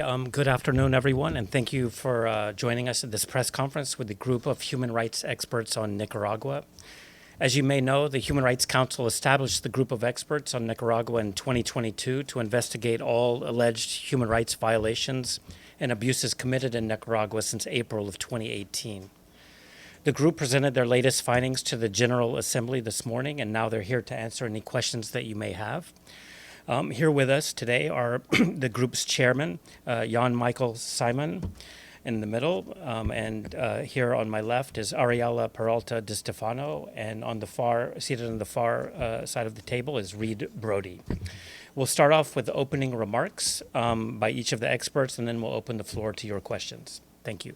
Good afternoon, everyone, and thank you for joining us at this press conference with the group of human rights experts on Nicaragua. As you may know, the Human Rights Council established the group of experts on Nicaragua in 2022 to investigate all alleged human rights violations and abuses committed in Nicaragua since April of 2018. The group presented their latest findings to the General Assembly this morning, and now they're here to answer any questions that you may have. Here with us today are the group's chairman, Jan Michael Simon, in the middle, and here on my left is Ariela Peralta de Stefano, and seated on the far side of the table is Reed Brody. We'll start off with opening remarks by each of the experts, and then we'll open the floor to your questions. Thank you.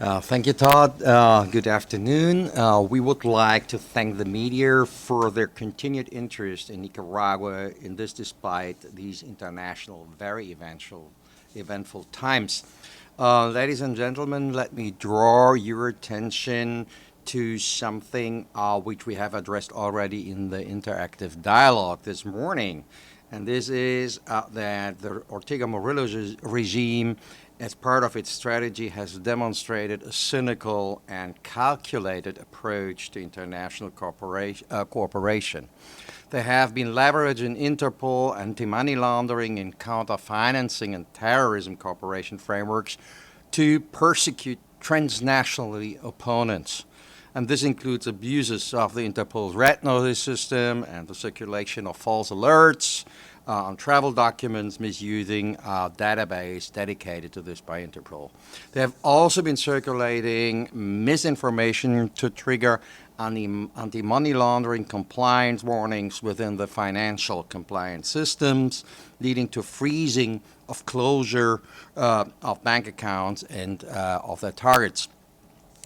Thank you, Todd. Good afternoon. We would like to thank the media for their continued interest in Nicaragua in this despite these international, very eventful times. Ladies and gentlemen, let me draw your attention to something which we have addressed already in the interactive dialogue this morning. And this is that the Ortega Murillo regime, as part of its strategy, has demonstrated a cynical and calculated approach to international cooperation. They have been leveraging Interpol, anti-money laundering, and counter-financing and terrorism cooperation frameworks to persecute transnational opponents. And this includes abuses of the Interpol's retinal system and the circulation of false alerts on travel documents, misusing a database dedicated to this by Interpol. They have also been circulating misinformation to trigger anti-money laundering compliance warnings within the financial compliance systems, leading to freezing of closure of bank accounts and of their targets.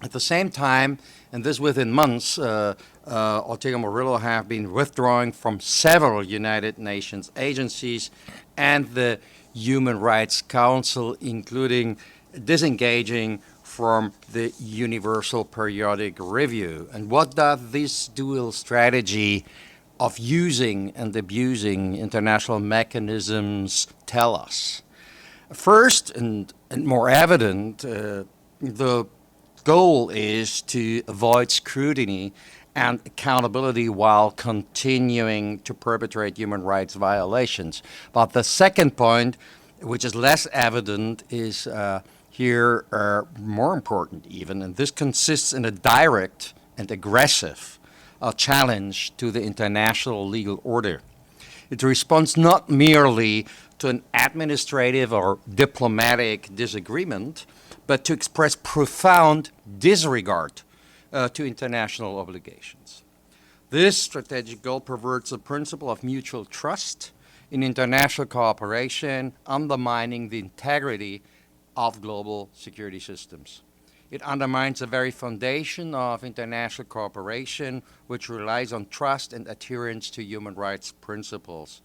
At the same time, and this within months, Ortega Murillo have been withdrawing from several United Nations agencies and the Human Rights Council, including disengaging from the Universal Periodic Review. And what does this dual strategy of using and abusing international mechanisms tell us? First, and more evident, the goal is to avoid scrutiny and accountability while continuing to perpetrate human rights violations. But the second point, which is less evident, is here more important even, and this consists in a direct and aggressive challenge to the international legal order. It responds not merely to an administrative or diplomatic disagreement, but to express profound disregard to international obligations. This strategic goal perverts the principle of mutual trust in international cooperation, undermining the integrity of global security systems. It undermines the very foundation of international cooperation, which relies on trust and adherence to human rights principles.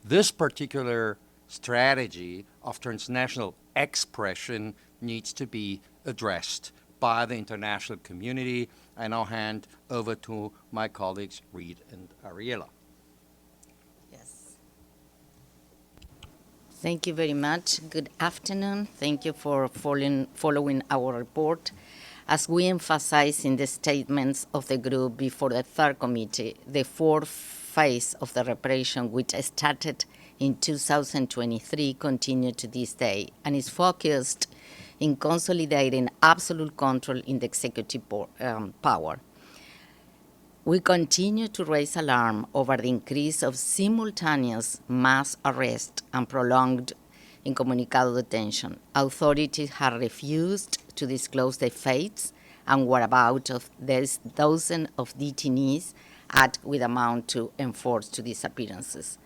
This particular strategy of transnational expression needs to be addressed by the international community. I now hand over to my colleagues, Reed and Ariela. Yes. Thank you very much. Good afternoon. Thank you for following our report. As we emphasize in the statements of the group before the third committee, the fourth phase of the reparation, which started in 2023, continued to this day and is focused in consolidating absolute control in the executive power. We continue to raise alarm over the increase of simultaneous mass arrest and prolonged incommunicado detention. Authorities have refused to disclose the fates and whereabouts of these dozens of detainees with amount to enforced disappearances.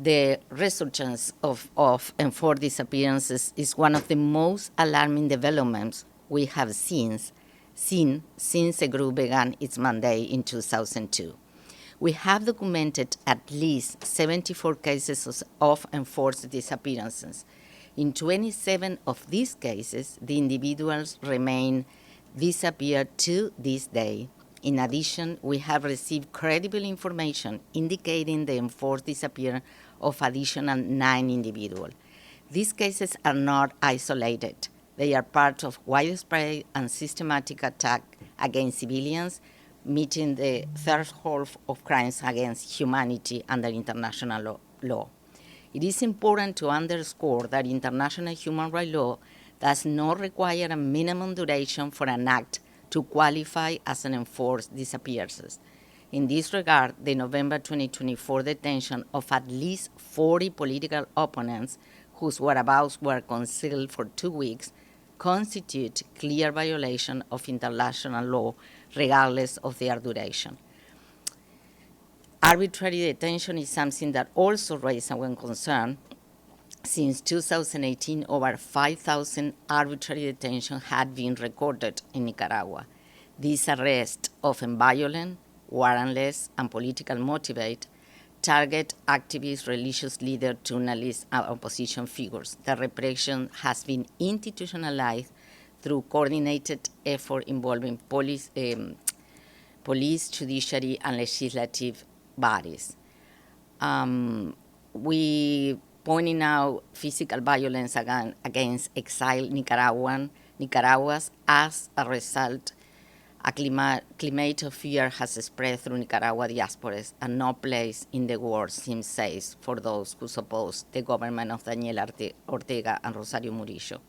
The resurgence of enforced disappearances is one of the most alarming developments we have seen since the group began its mandate in 2002. We have documented at least 74 cases of enforced disappearances. In 27 of these cases, the individuals remain disappeared to this day. In addition, we have received credible information indicating the enforced disappearance of additional 9 individuals. These cases are not isolated. They are part of widespread and systematic attack against civilians, meeting the threshold of crimes against humanity under international law. It is important to underscore that international human rights law does not require a minimum duration for an act to qualify as an enforced disappearance. In this regard, the November 2024 detention of at least 40 political opponents whose whereabouts were concealed for 2 weeks constitute clear violation of international law regardless of their duration. Arbitrary detention is something that also raises our concern. Since 2018, over 5,000 arbitrary detentions had been recorded in Nicaragua. These arrests, often violent, warrantless, and politically motivated, target activists, religious leaders, journalists, and opposition figures. The repression has been institutionalized through coordinated effort involving police, judiciary, and legislative bodies. We pointing out physical violence against exiled Nicaraguans as a result. A climate of fear has spread through Nicaragua diasporas, and no place in the world seems safe for those who oppose the government of Daniel Ortega and Rosario Murillo.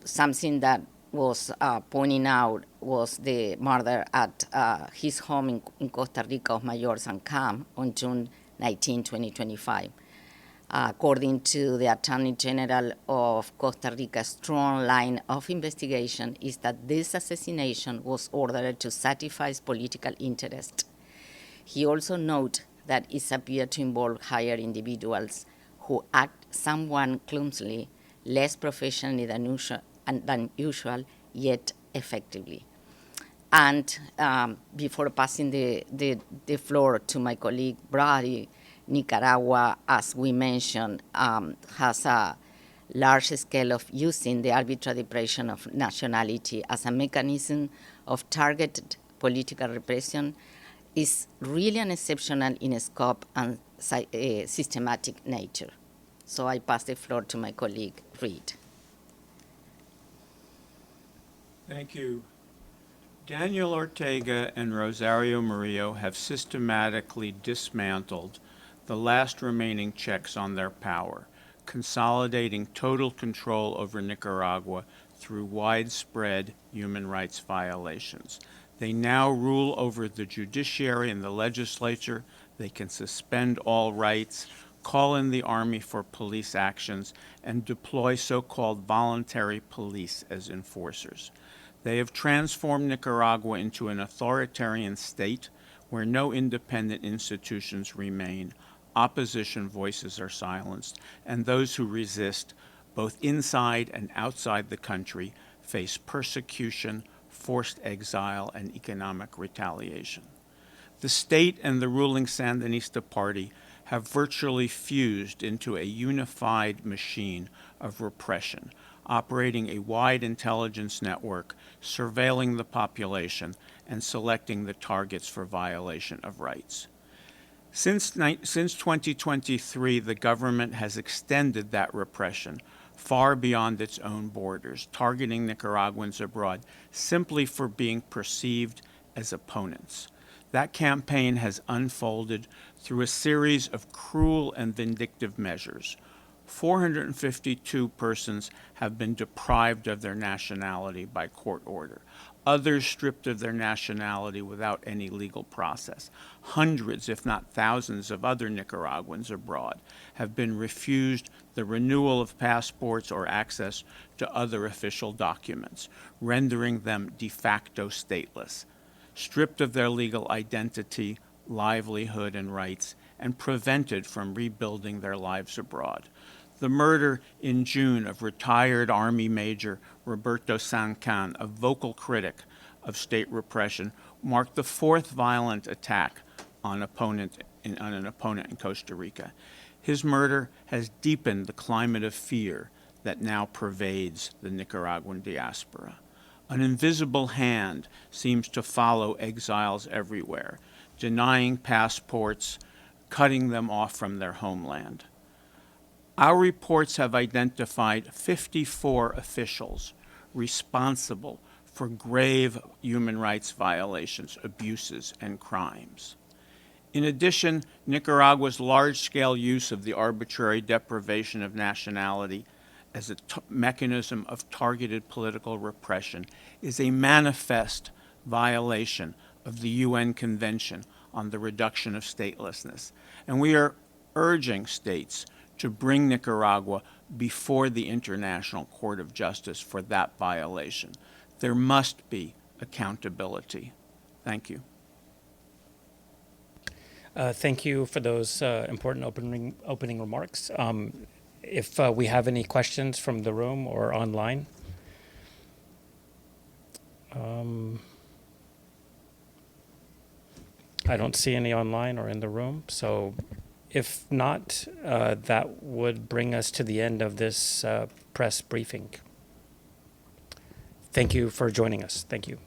Something that was pointing out was the murder at his home in Costa Rica of Mayor Sancam on June 19, 2025. According to the Attorney General of Costa Rica's strong line of investigation is that this assassination was ordered to satisfy political interest. He also noted that it appeared to involve higher individuals who act somewhat clumsily, less professionally than usual, yet effectively. And before passing the floor to my colleague Brady, Nicaragua, as we mentioned, has a large scale of using the arbitrary deprivation of nationality as a mechanism of targeted political repression is really an exceptional in scope and systematic nature. So I pass the floor to my colleague Reed. Thank you. Daniel Ortega and Rosario Murillo have systematically dismantled the last remaining checks on their power, consolidating total control over Nicaragua through widespread human rights violations. They now rule over the judiciary and the legislature. They can suspend all rights, call in the army for police actions, and deploy so-called voluntary police as enforcers. They have transformed Nicaragua into an authoritarian state where no independent institutions remain, opposition voices are silenced, and those who resist, both inside and outside the country, face persecution, forced exile, and economic retaliation. The state and the ruling Sandinista party have virtually fused into a unified machine of repression, operating a wide intelligence network, surveilling the population, and selecting the targets for violation of rights. Since 2023, the government has extended that repression far beyond its own borders, targeting Nicaraguans abroad simply for being perceived as opponents. That campaign has unfolded through a series of cruel and vindictive measures. 452 persons have been deprived of their nationality by court order. Others stripped of their nationality without any legal process. Hundreds, if not thousands, of other Nicaraguans abroad have been refused the renewal of passports or access to other official documents, rendering them de facto stateless, stripped of their legal identity, livelihood, and rights, and prevented from rebuilding their lives abroad. The murder in June of retired Army Major Roberto Sancan, a vocal critic of state repression, marked the fourth violent attack on an opponent in Costa Rica. His murder has deepened the climate of fear that now pervades the Nicaraguan diaspora. An invisible hand seems to follow exiles everywhere, denying passports, cutting them off from their homeland. Our reports have identified 54 officials responsible for grave human rights violations, abuses, and crimes. In addition, Nicaragua's large-scale use of the arbitrary deprivation of nationality as a mechanism of targeted political repression is a manifest violation of the UN Convention on the Reduction of Statelessness. And we are urging states to bring Nicaragua before the International Court of Justice for that violation. There must be accountability. Thank you. Thank you for those important opening remarks. If we have any questions from the room or online. I don't see any online or in the room, so if not, that would bring us to the end of this press briefing. Thank you for joining us. Thank you.